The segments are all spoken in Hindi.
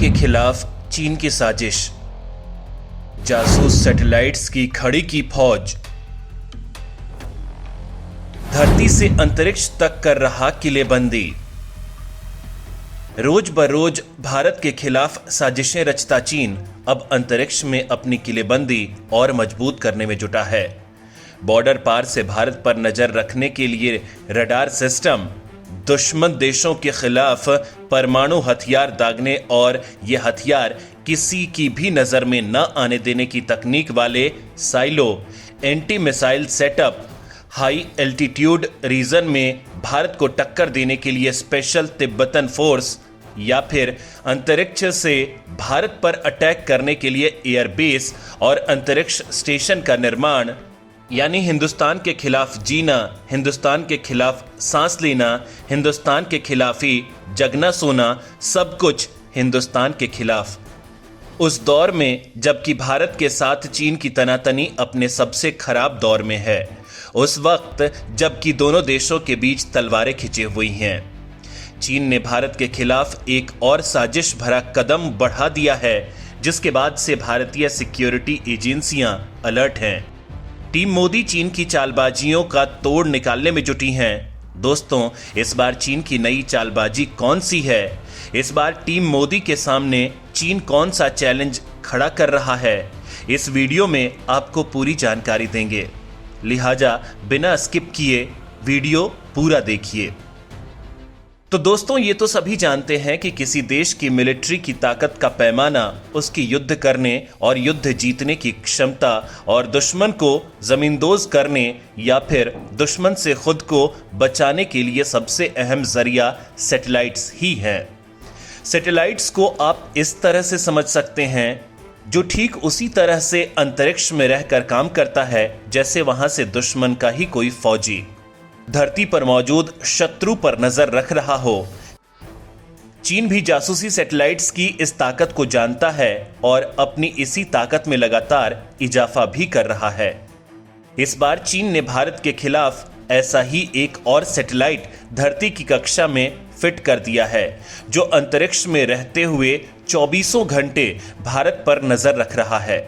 के खिलाफ चीन की साजिश, जासूस सैटेलाइट्स की खड़ी की फौज, धरती से अंतरिक्ष तक कर रहा किलेबंदी। रोज बरोज भारत के खिलाफ साजिशें रचता चीन अब अंतरिक्ष में अपनी किलेबंदी और मजबूत करने में जुटा है। बॉर्डर पार से भारत पर नजर रखने के लिए रडार सिस्टम, दुश्मन देशों के खिलाफ परमाणु हथियार दागने और ये हथियार किसी की भी नजर में न आने देने की तकनीक वाले silo, anti missile setup, high altitude region में भारत को टक्कर देने के लिए स्पेशल तिब्बतन फोर्स या फिर अंतरिक्ष से भारत पर अटैक करने के लिए एयरबेस और अंतरिक्ष स्टेशन का निर्माण, यानी हिंदुस्तान के खिलाफ जीना, हिंदुस्तान के खिलाफ सांस लेना, हिंदुस्तान के खिलाफ ही जगना सोना, सब कुछ हिंदुस्तान के खिलाफ। उस दौर में जबकि भारत के साथ चीन की तनातनी अपने सबसे खराब दौर में है, उस वक्त जबकि दोनों देशों के बीच तलवारें खिंची हुई हैं, चीन ने भारत के खिलाफ एक और साजिश भरा कदम बढ़ा दिया है, जिसके बाद से भारतीय सिक्योरिटी एजेंसियां अलर्ट हैं। टीम मोदी चीन की चालबाजियों का तोड़ निकालने में जुटी हैं। दोस्तों, इस बार चीन की नई चालबाजी कौन सी है? इस बार टीम मोदी के सामने चीन कौन सा चैलेंज खड़ा कर रहा है? इस वीडियो में आपको पूरी जानकारी देंगे, लिहाजा बिना स्किप किए वीडियो पूरा देखिए। तो दोस्तों, ये तो सभी जानते हैं कि किसी देश की मिलिट्री की ताकत का पैमाना उसकी युद्ध करने और युद्ध जीतने की क्षमता और दुश्मन को जमींदोज करने या फिर दुश्मन से खुद को बचाने के लिए सबसे अहम जरिया सैटेलाइट्स ही हैं। सैटेलाइट्स को आप इस तरह से समझ सकते हैं जो ठीक उसी तरह से अंतरिक्ष में रहकर काम करता है जैसे वहां से दुश्मन का ही कोई फौजी धरती पर मौजूद शत्रु पर नजर रख रहा हो। चीन भी जासूसी सैटेलाइट्स की इस ताकत को जानता है और अपनी इसी ताकत में लगातार इजाफा भी कर रहा है। इस बार चीन ने भारत के खिलाफ ऐसा ही एक और सैटेलाइट धरती की कक्षा में फिट कर दिया है, जो अंतरिक्ष में रहते हुए 24 घंटे भारत पर नजर रख रहा है।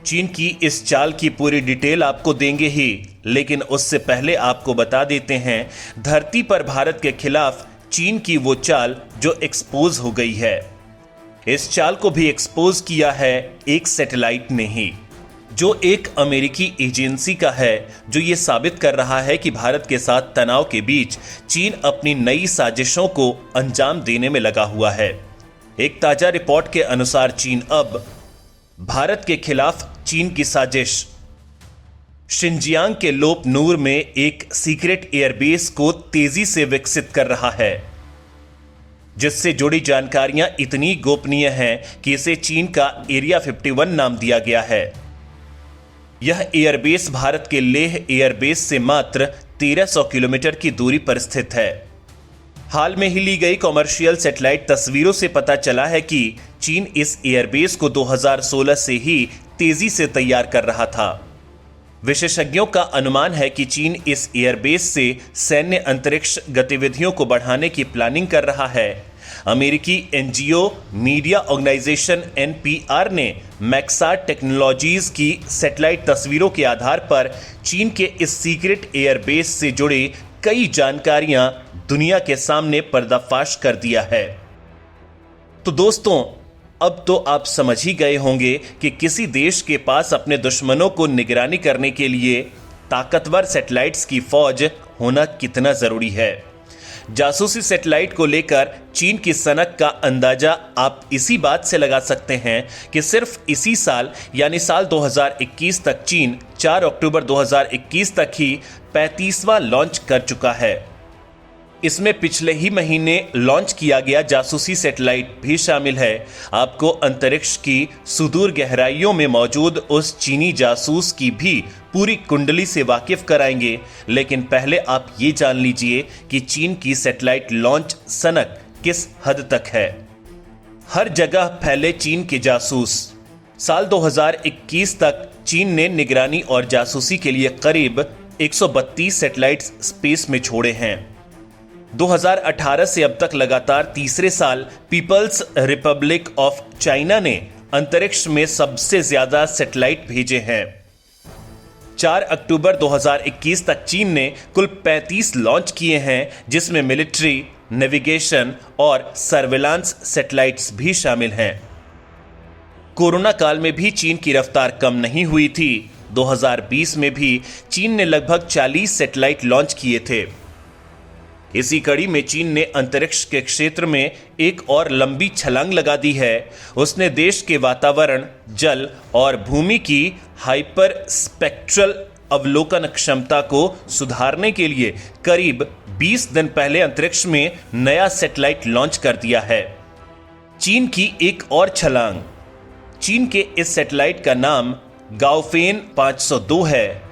चीन की इस चाल की पूरी डिटेल आपको देंगे ही, लेकिन उससे पहले आपको बता देते हैं धरती पर भारत के खिलाफ चीन की वो चाल जो एक्सपोज हो गई है। इस चाल को भी एक्सपोज किया है एक सैटेलाइट ने ही, जो एक अमेरिकी एजेंसी का है, जो ये साबित कर रहा है कि भारत के साथ तनाव के बीच चीन अपनी नई साजिशों को अंजाम देने में लगा हुआ है। एक ताजा रिपोर्ट के अनुसार चीन अब भारत के खिलाफ चीन की साजिश, शिनजियांग के लोप नूर में एक सीक्रेट एयरबेस को तेजी से विकसित कर रहा है, जिससे जुड़ी जानकारियां इतनी गोपनीय हैं कि इसे चीन का एरिया 51 नाम दिया गया है। यह एयरबेस भारत के लेह एयरबेस से मात्र 1300 किलोमीटर की दूरी पर स्थित है। हाल में ही ली गई कॉमर्शियल सैटेलाइट तस्वीरों से पता चला है कि चीन इस एयरबेस को 2016 से ही तेजी से तैयार कर रहा था। विशेषज्ञों का अनुमान है कि चीन इस एयरबेस से सैन्य अंतरिक्ष गतिविधियों को बढ़ाने की प्लानिंग कर रहा है। अमेरिकी एनजीओ मीडिया ऑर्गेनाइजेशन एनपीआर ने मैक्साट टेक्नोलॉजीज की सैटेलाइट तस्वीरों के आधार पर चीन के इस सीक्रेट एयरबेस से जुड़ी कई जानकारियां दुनिया के सामने पर्दाफाश कर दिया है। तो दोस्तों, अब तो आप समझ ही गए होंगे कि किसी देश के पास अपने दुश्मनों को निगरानी करने के लिए ताकतवर सैटेलाइट्स की फौज होना कितना जरूरी है। जासूसी सैटेलाइट को लेकर चीन की सनक का अंदाजा आप इसी बात से लगा सकते हैं कि सिर्फ इसी साल यानी साल 2021 तक चीन 4 अक्टूबर 2021 तक ही 35वां लॉन्च कर चुका है। इसमें पिछले ही महीने लॉन्च किया गया जासूसी सैटेलाइट भी शामिल है। आपको अंतरिक्ष की सुदूर गहराइयों में मौजूद उस चीनी जासूस की भी पूरी कुंडली से वाकिफ कराएंगे, लेकिन पहले आप ये जान लीजिए कि चीन की सैटेलाइट लॉन्च सनक किस हद तक है। हर जगह फैले चीन के जासूस। साल 2021 तक चीन ने निगरानी और जासूसी के लिए करीब 132 सैटेलाइट्स स्पेस में छोड़े हैं। 2018 से अब तक लगातार तीसरे साल पीपल्स रिपब्लिक ऑफ चाइना ने अंतरिक्ष में सबसे ज्यादा सैटेलाइट भेजे हैं। 4 अक्टूबर 2021 तक चीन ने कुल 35 लॉन्च किए हैं, जिसमें मिलिट्री, नेविगेशन और सर्विलांस सैटेलाइट्स भी शामिल हैं। कोरोना काल में भी चीन की रफ्तार कम नहीं हुई थी। 2020 में भी चीन ने लगभग 40 सैटेलाइट लॉन्च किए थे। इसी कड़ी में चीन ने अंतरिक्ष के क्षेत्र में एक और लंबी छलांग लगा दी है। उसने देश के वातावरण, जल और भूमि की हाइपर स्पेक्ट्रल अवलोकन क्षमता को सुधारने के लिए करीब 20 दिन पहले अंतरिक्ष में नया सैटेलाइट लॉन्च कर दिया है। चीन की एक और छलांग। चीन के इस सैटेलाइट का नाम गाओफेन 502 है।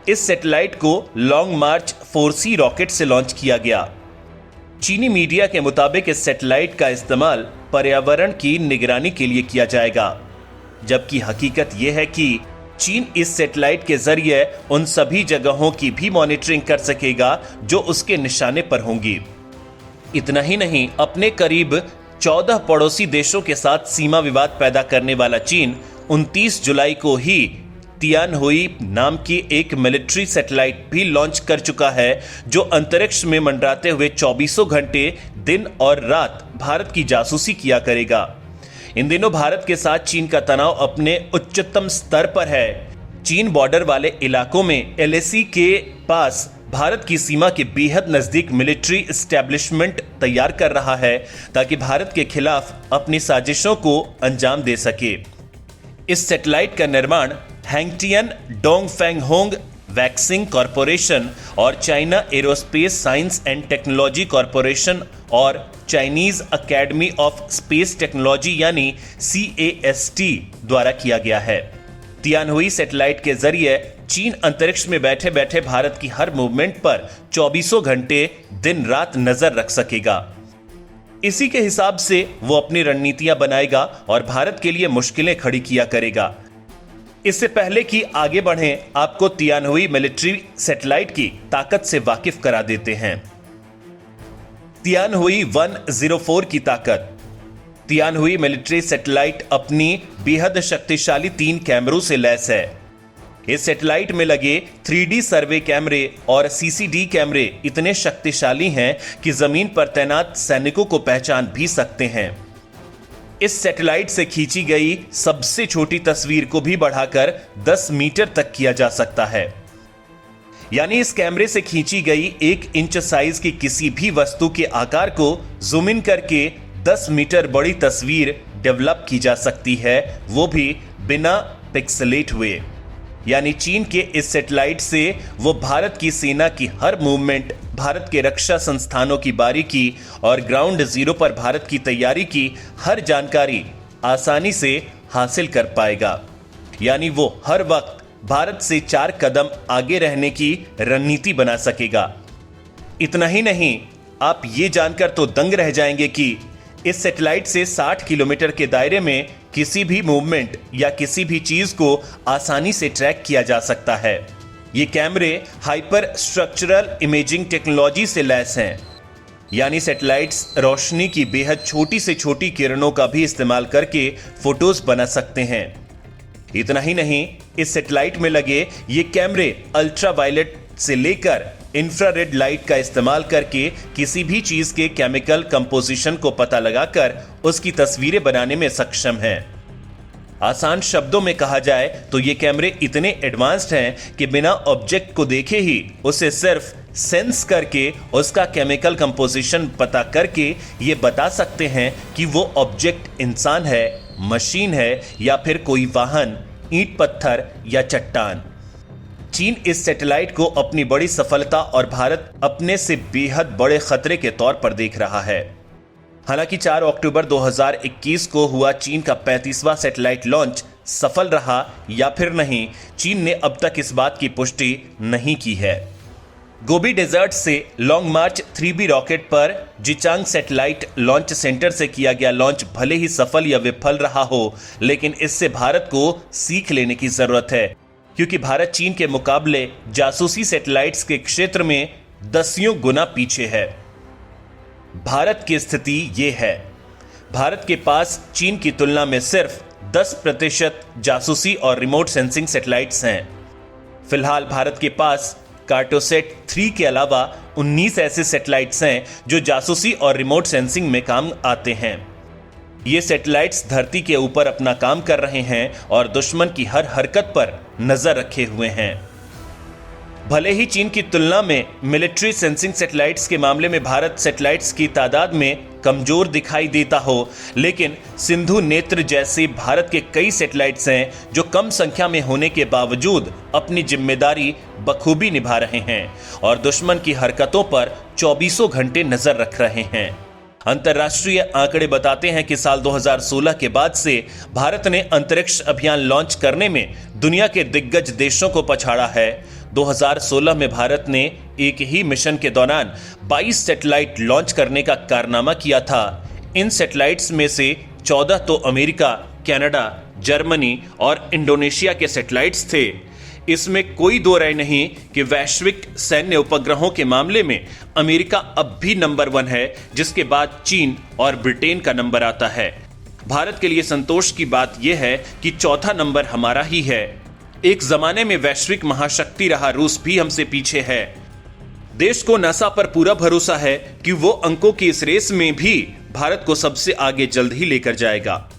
इस सैटेलाइट को लॉन्ग मार्च 4C रॉकेट से लॉन्च किया गया। चीनी मीडिया के मुताबिक इस सैटेलाइट का इस्तेमाल पर्यावरण की निगरानी के लिए किया जाएगा, जबकि हकीकत यह है कि चीन इस सैटेलाइट के जरिए उन सभी जगहों की भी मॉनिटरिंग कर सकेगा जो उसके निशाने पर होंगी। इतना ही नहीं, अपने करीब 14 पड़ोसी देशों के साथ सीमा विवाद पैदा करने वाला चीन 29 जुलाई को ही तियानहुई नाम की एक मिलिट्री सैटेलाइट भी लॉन्च कर चुका है, जो अंतरिक्ष में मंडराते हुए 24 घंटे दिन और रात भारत की जासूसी किया करेगा। इन दिनों भारत के साथ चीन का तनाव अपने उच्चतम स्तर पर है। चीन बॉर्डर वाले इलाकों में LAC के पास भारत की सीमा के बेहद नजदीक मिलिट्री एस्टेब्लिशमेंट तैयार कर रहा है, ताकि भारत के खिलाफ अपनी साजिशों को अंजाम दे सके। इस सैटेलाइट का निर्माण हैंगटियन डोंगफेंगहोंग वैक्सिंग कॉरपोरेशन और China Aerospace Science and Technology Corporation और Chinese Academy of Space Technology यानी CAST द्वारा किया गया है। तियानहुई सैटेलाइट के जरिए चीन अंतरिक्ष में बैठे बैठे भारत की हर मूवमेंट पर 24 घंटे दिन रात नजर रख सकेगा। इसी के हिसाब से वो अपनी रणनीतियां बनाएगा और भारत के लिए मुश्किलें खड़ी किया करेगा। इससे पहले कि आगे बढ़ें, आपको तियानहुई मिलिट्री सैटेलाइट की ताकत से वाकिफ करा देते हैं। तियानहुई 104 की ताकत। तियानहुई मिलिट्री सैटेलाइट अपनी बेहद शक्तिशाली 3 कैमरों से लैस है। इस सैटेलाइट में लगे 3D सर्वे कैमरे और CCD कैमरे इतने शक्तिशाली हैं कि जमीन पर तैनात सैनिकों को पहचान भी सकते हैं। इस सैटेलाइट से खींची गई सबसे छोटी तस्वीर को भी बढ़ाकर 10 मीटर तक किया जा सकता है। यानी इस कैमरे से खींची गई 1 इंच साइज की किसी भी वस्तु के आकार को जूम इन करके 10 मीटर बड़ी तस्वीर डेवलप की जा सकती है, वो भी बिना पिक्सेलेट हुए। यानी चीन के इस सैटेलाइट से वो भारत की सेना की हर मूवमेंट, भारत के रक्षा संस्थानों की बारीकी और ग्राउंड जीरो पर भारत की तैयारी की हर जानकारी आसानी से हासिल कर पाएगा। यानी वो हर वक्त भारत से 4 कदम आगे रहने की रणनीति बना सकेगा। इतना ही नहीं, आप ये जानकर तो दंग रह जाएंगे कि इस सैटेलाइट से 60 किलोमीटर के दायरे में किसी भी मूवमेंट या किसी भी चीज को आसानी से ट्रैक किया जा सकता है। ये कैमरे हाइपर स्ट्रक्चरल इमेजिंग टेक्नोलॉजी से लैस हैं, यानी सैटेलाइट्स रोशनी की बेहद छोटी से छोटी किरणों का भी इस्तेमाल करके फोटोज बना सकते हैं। इतना ही नहीं, इस सैटेलाइट में लगे ये कैमरे अल्ट्रावायलेट से लेकर इंफ्रारेड लाइट का इस्तेमाल करके किसी भी चीज के केमिकल कंपोजिशन को पता लगाकर उसकी तस्वीरें बनाने में सक्षम हैं। आसान शब्दों में कहा जाए तो ये कैमरे इतने एडवांस्ड हैं कि बिना ऑब्जेक्ट को देखे ही उसे सिर्फ सेंस करके उसका केमिकल कंपोजिशन पता करके ये बता सकते हैं कि वो ऑब्जेक्ट इंसान है, मशीन है या फिर कोई वाहन, ईंट पत्थर या चट्टान। चीन इस सैटेलाइट को अपनी बड़ी सफलता और भारत अपने से बेहद बड़े खतरे के तौर पर देख रहा है। हालांकि 4 अक्टूबर 2021 को हुआ चीन का 35वां सैटेलाइट लॉन्च सफल रहा या फिर नहीं, चीन ने अब तक इस बात की पुष्टि नहीं की है। गोबी डेजर्ट से लॉन्ग मार्च 3B रॉकेट पर जिचांग सैटेलाइट लॉन्च सेंटर से किया गया लॉन्च भले ही सफल या विफल रहा हो, लेकिन इससे भारत को सीख लेने की जरूरत है, क्योंकि भारत चीन के मुकाबले जासूसी सैटेलाइट्स के क्षेत्र में 10 गुना पीछे है। भारत की स्थिति ये है। भारत के पास चीन की तुलना में सिर्फ 10% जासूसी और रिमोट सेंसिंग सैटेलाइट्स हैं। फिलहाल भारत के पास कार्टोसैट 3 के अलावा 19 ऐसे सैटेलाइट्स हैं जो जासूसी और रिमोट सेंसिंग में काम आते हैं। ये सैटेलाइट्स धरती के ऊपर अपना काम कर रहे हैं और दुश्मन की हर हरकत पर नजर रखे हुए हैं। भले ही चीन की तुलना में मिलिट्री सेंसिंग सैटेलाइट्स के मामले में भारत सैटेलाइट्स की तादाद में कमजोर दिखाई देता हो, लेकिन सिंधु नेत्र जैसे भारत के कई सैटेलाइट्स हैं जो कम संख्या में होने के बावजूद अपनी जिम्मेदारी बखूबी निभा रहे हैं और दुश्मन की हरकतों पर 24 घंटे नजर रख रहे हैं। अंतर्राष्ट्रीय आंकड़े बताते हैं कि साल 2016 के बाद से भारत ने अंतरिक्ष अभियान लॉन्च करने में दुनिया के दिग्गज देशों को पछाड़ा है। 2016 में भारत ने एक ही मिशन के दौरान 22 सैटेलाइट लॉन्च करने का कारनामा किया था। इन सैटेलाइट्स में से 14 तो अमेरिका, कनाडा, जर्मनी और इंडोनेशिया के सैटेलाइट्स थे। इसमें कोई दो राय नहीं कि वैश्विक सैन्य उपग्रहों के मामले में अमेरिका अब भी नंबर 1 है, जिसके बाद चीन और ब्रिटेन का नंबर आता है। भारत के लिए संतोष की बात यह है कि चौथा नंबर हमारा ही है। एक जमाने में वैश्विक महाशक्ति रहा रूस भी हमसे पीछे है। देश को नासा पर पूरा भरोसा है कि वो अंकों की इस रेस में भी भारत को सबसे आगे जल्द ही लेकर जाएगा।